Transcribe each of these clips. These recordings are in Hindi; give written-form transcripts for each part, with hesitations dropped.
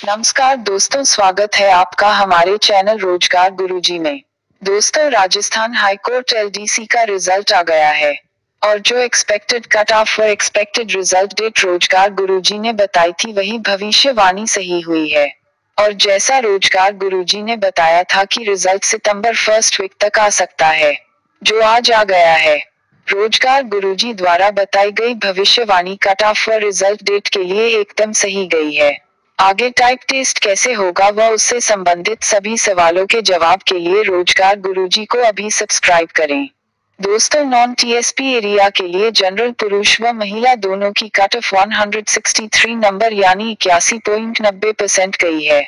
नमस्कार दोस्तों, स्वागत है आपका हमारे चैनल रोजगार गुरुजी में। दोस्तों, राजस्थान हाईकोर्ट एलडीसी का रिजल्ट आ गया है और जो एक्सपेक्टेड कट ऑफ व एक्सपेक्टेड रिजल्ट डेट रोजगार गुरुजी ने बताई थी वही भविष्यवाणी सही हुई है। और जैसा रोजगार गुरुजी ने बताया था कि रिजल्ट सितंबर फर्स्ट वीक तक आ सकता है, जो आज आ गया है। रोजगार गुरुजी द्वारा बताई गई भविष्यवाणी कट ऑफ व रिजल्ट डेट के लिए एकदम सही गई है। आगे टाइप टेस्ट कैसे होगा व उससे संबंधित सभी सवालों के जवाब के लिए रोजगार गुरुजी को अभी सब्सक्राइब करें। दोस्तों, नॉन टीएसपी एरिया के लिए जनरल पुरुष व महिला दोनों की कट ऑफ 163 नंबर यानी 81.90% गई है।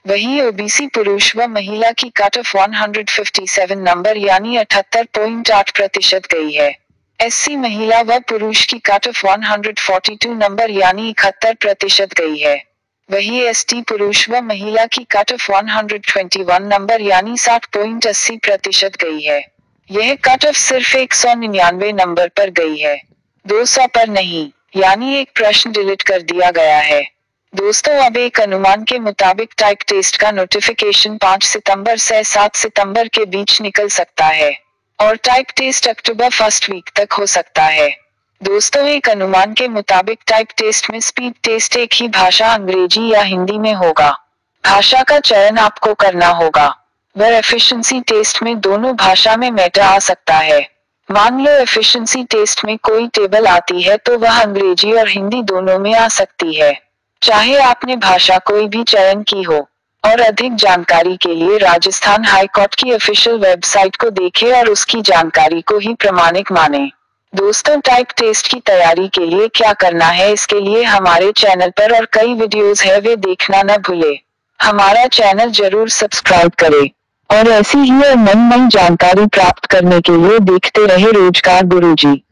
वहीं ओबीसी पुरुष व महिला की कट ऑफ 157 नंबर यानी 78.8% गई है। एससी महिला व पुरुष की कट ऑफ 142 नंबर यानी 71% गई है। वही एसटी पुरुष व महिला की कट ऑफ 121 नंबर यानी 60.80% गई है। यह कट ऑफ सिर्फ 199 नंबर पर गई है, 200 पर नहीं, यानी एक प्रश्न डिलीट कर दिया गया है। दोस्तों, अब एक अनुमान के मुताबिक टाइप टेस्ट का नोटिफिकेशन 5 सितंबर से 7 सितंबर के बीच निकल सकता है और type test October first week तक हो सकता है। दोस्तों, एक अनुमान के मुताबिक टाइप टेस्ट में स्पीड टेस्ट एक ही भाषा अंग्रेजी या हिंदी में होगा। भाषा का चयन आपको करना होगा। वह एफिशिएंसी टेस्ट में दोनों भाषा में मेटा आ सकता है। मान लो एफिशिएंसी टेस्ट में कोई टेबल आती है तो वह अंग्रेजी और हिंदी दोनों में आ सकती है, चाहे आपने भाषा कोई भी चयन की हो। और अधिक जानकारी के लिए राजस्थान हाईकोर्ट की ऑफिशियल वेबसाइट को देखें और उसकी जानकारी को ही प्रमाणिक माने। दोस्तों, टाइप टेस्ट की तैयारी के लिए क्या करना है, इसके लिए हमारे चैनल पर और कई वीडियोस है, वे देखना न भूले। हमारा चैनल जरूर सब्सक्राइब करें और ऐसी ही और नई नई जानकारी प्राप्त करने के लिए देखते रहे रोजगार गुरुजी।